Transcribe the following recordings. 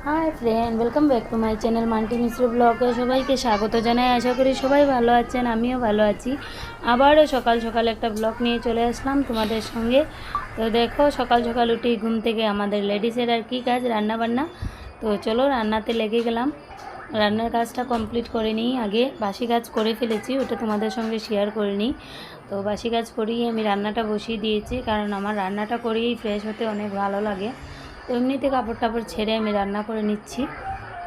High friend, welcome back to my channel Manti Mishra ব্লগে সবাইকে স্বাগত জানাই। আশা করি সবাই ভালো আছেন, আমিও ভালো আছি। আবারও সকাল সকাল একটা ব্লগ নিয়ে চলে আসলাম তোমাদের সঙ্গে। তো দেখো, সকাল সকাল উঠি ঘুম থেকে আমাদের লেডিসের আর কি কাজ, রান্না বান্না। তো চলো রান্নাতে লেগে গেলাম। রান্নার কাজটা কমপ্লিট করে নিই আগে। বাসি কাজ করে ফেলেছি, ওটা তোমাদের সঙ্গে শেয়ার করে নিই। তো বাসি কাজ করেই আমি রান্নাটা বসিয়ে দিয়েছি, কারণ আমার রান্নাটা করেই ফ্রেশ হতে অনেক ভালো লাগে। তো এমনিতে কাপড় টাপড় ছেড়ে আমি রান্না করে নিচ্ছি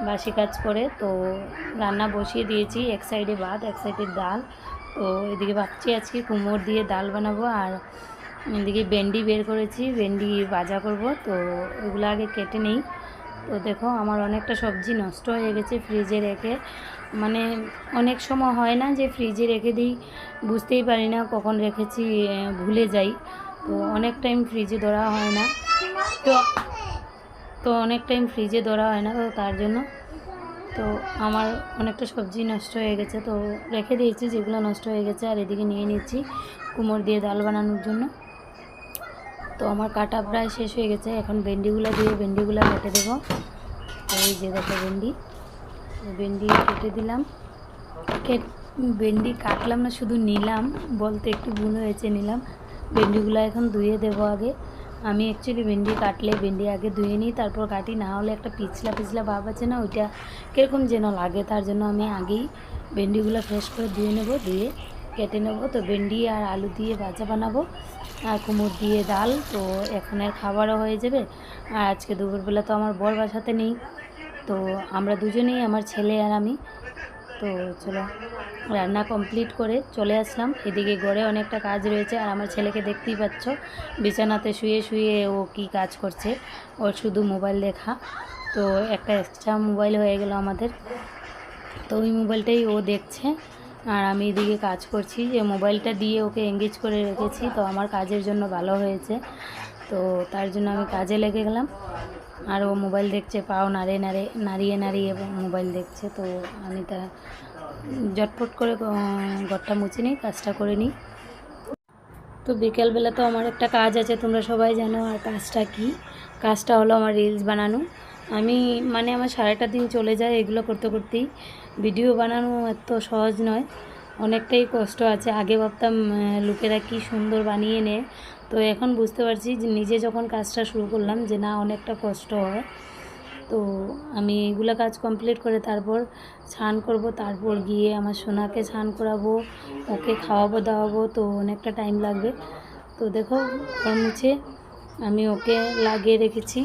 বাসি কাজ করে। তো রান্না বসিয়ে দিয়েছি, এক সাইডে ভাত এক সাইডে ডাল। তো এদিকে ভাবছি আজকে কুমড়ো দিয়ে ডাল বানাবো, আর এদিকে ভেন্ডি বের করেছি, ভেন্ডি ভাজা করব। তো এগুলো আগে কেটে নিই। তো দেখো, আমার অনেকটা সবজি নষ্ট হয়ে গেছে ফ্রিজে রেখে। মানে অনেক সময় হয় না যে ফ্রিজে রেখে দিই, বুঝতেই পারি না কখন রেখেছি, ভুলে যাই। তো অনেক টাইম ফ্রিজে ধরা হয় না। তো তো অনেক টাইম ফ্রিজে ধরা হয় না, তো তার জন্য তো আমার অনেকটা সবজি নষ্ট হয়ে গেছে। তো রেখে দিয়েছি যেগুলো নষ্ট হয়ে গেছে, আর এদিকে নিয়ে নিচ্ছি কুমড়ো দিয়ে ডাল বানানোর জন্য। তো আমার কাটা প্রায় শেষ হয়ে গেছে, এখন ভেন্ডিগুলো দিয়ে ভেন্ডিগুলো কেটে দেবো। এই যে দেখো ভেন্ডি, ভেন্ডি কেটে দিলাম। ভেন্ডি কাটলাম না, শুধু নিলাম, বলতে একটু ভুল হয়েছে, নিলাম। ভেন্ডিগুলো এখন ধুয়ে দেবো আগে। আমি অ্যাকচুয়ালি ভেন্ডি কাটলে ভেন্ডি আগে ধুয়ে নিই, তারপর কাটি। না হলে একটা পিছলা পিছলা ভাব আছে না, ওইটা কীরকম যেন লাগে। তার জন্য আমি আগেই ভেন্ডিগুলো ফ্রেশ করে ধুয়ে নেব, ধুয়ে কেটে নেব। তো ভেন্ডি আর আলু দিয়ে ভাজা বানাবো, আর কুমড়ো দিয়ে ডাল। তো এখনের খাবারও হয়ে যাবে। আর আজকে দুপুরবেলা তো আমার বর বাসাতে নেই, তো আমরা দুজনেই, আমার ছেলে আর আমি। তো চলো রান্না কমপ্লিট করে চলে আসলাম। এদিকে ঘরে অনেকটা কাজ রয়েছে, আর আমার ছেলেকে দেখতেই পাচ্ছ বিছানাতে শুয়ে শুয়ে ও কি কাজ করছে। ওর শুধু মোবাইল দেখা। তো একটা এক্সট্রা মোবাইল হয়ে গেল আমাদের, তো ওই মোবাইলটাই ও দেখছে। আর আমি এদিকে কাজ করছি, যে মোবাইলটা দিয়ে ওকে এঙ্গেজ করে রেখেছি, তো আমার কাজের জন্য ভালো হয়েছে। তো তার জন্য আমি কাজে লেগে গেলাম। আর ও মোবাইল দেখছে, পাও নাড়িয়ে নাড়িয়ে মোবাইল দেখছে। তো আমি তা ঝটপট করে ঘরটা মুছে নিই, কাজটা করে নিই। তো বিকেলবেলা তো আমার একটা কাজ আছে, তোমরা সবাই জানো। আর কাজটা কি? কাজটা হলো আমার রিলস বানানো। আমি আমার সারাটা দিন চলে যায় এগুলো করতে করতেই। ভিডিও বানানো এত সহজ নয়, অনেকটাই কষ্ট আছে। আগে ভাবতাম লোকেরা কি সুন্দর বানিয়ে নেয়, তো এখন বুঝতে পারছি যে নিজে যখন কাজটা শুরু করলাম, যে না, অনেকটা কষ্ট হয়। তো আমি এগুলো কাজ কমপ্লিট করে তারপর স্নান করব, তারপর গিয়ে আমার সোনাকে স্নান করাবো, ওকে খাওয়াবো দাওয়াবো। তো অনেকটা টাইম লাগবে। তো দেখো, ঘর মুছে আমি ওকে লাগিয়ে রেখেছি।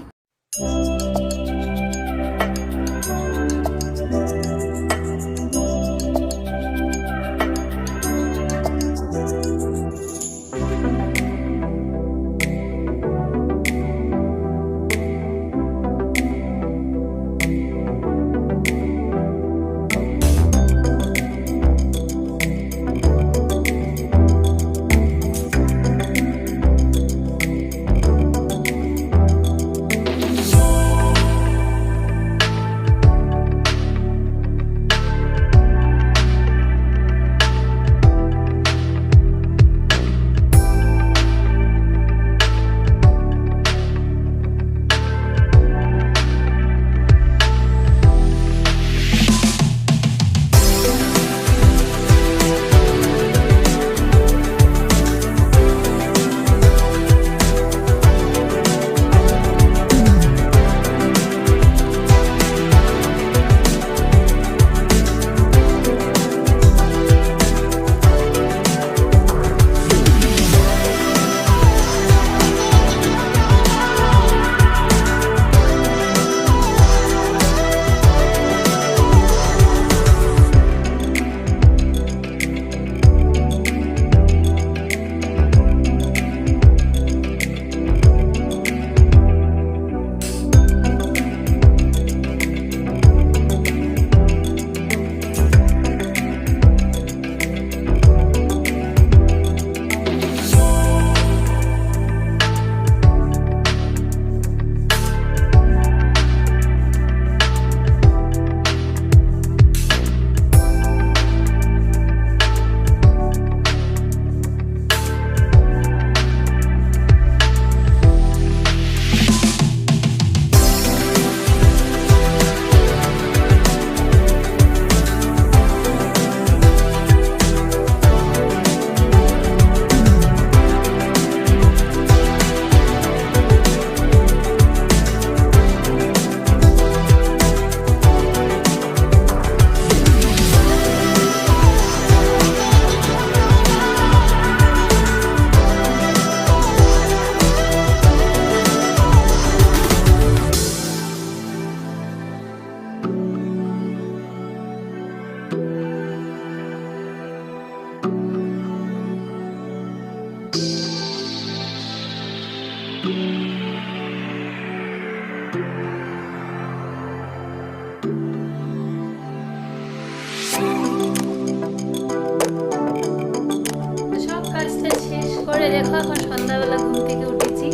দেখো এখন সন্ধ্যাবেলা ঘুম থেকে উঠেছি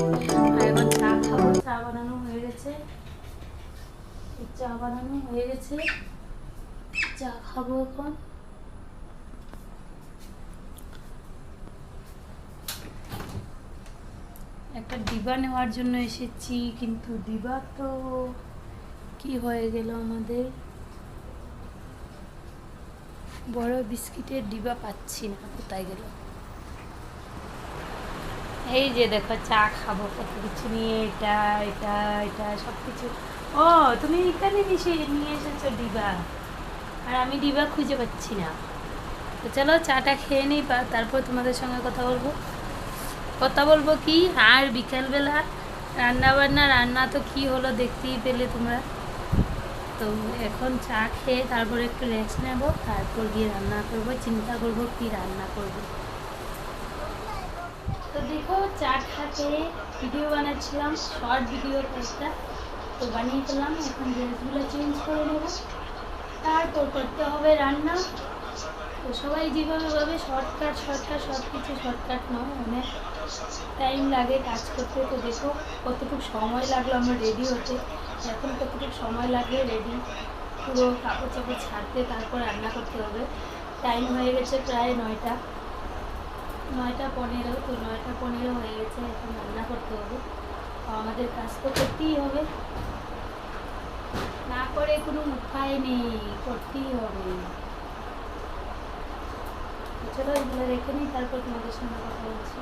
আর এখন চা খাবো। চা বানানো হয়ে গেছে, চা খাবো এখন। একটা ডিবা নেওয়ার জন্য এসেছি, কিন্তু ডিবা তো কি হয়ে গেল, আমাদের বড় বিস্কিটের ডিবা পাচ্ছি না, কোথায় গেল। এই যে দেখো চা খাবো কত কিছু নিয়ে, এটা এটা এটা সব কিছু। ও তুমি এখানে নিয়ে এসেছো ডিবা, আর আমি ডিবা খুঁজে পাচ্ছি না। তো চলো চাটা খেয়ে নিই, তারপর তোমাদের সঙ্গে কথা বলবো কি। আর বিকালবেলা রান্না তো কি হলো দেখতেই পেলে তোমরা। তো এখন চা খেয়ে তারপর একটু রেস্ট নেব, তারপর গিয়ে রান্না করব, চিন্তা করব কি রান্না করব। তো দেখো চা খাতে ভিডিও বানাচ্ছিলাম, শর্ট ভিডিও একটা, তো বানিয়ে ফেললাম। এখন ড্রেসগুলো চেঞ্জ করে নেব, তারপর করতে হবে রান্না। তো সবাই যেভাবে ভাবে শর্টকাট সব কিছু শর্টকাট নয়, অনেক টাইম লাগে কাজ করতে। তো দেখো কতটুকু সময় লাগলো আমার রেডি হতে, এখন কতটুকু সময় লাগে রেডি পুরো কাপড় চাপড় ছাড়তে, তারপর রান্না করতে হবে। টাইম হয়ে গেছে প্রায় 9টা 9:15। তো 9:15 হয়ে গেছে, এখন রান্না করতে হবে। আমাদের কাজ তো করতেই হবে, না করে কোনো উপায় নেই, করতেই হবে। চলো এগুলো রেখে নিই, তারপর তোমাদের সঙ্গে কথা বলছি।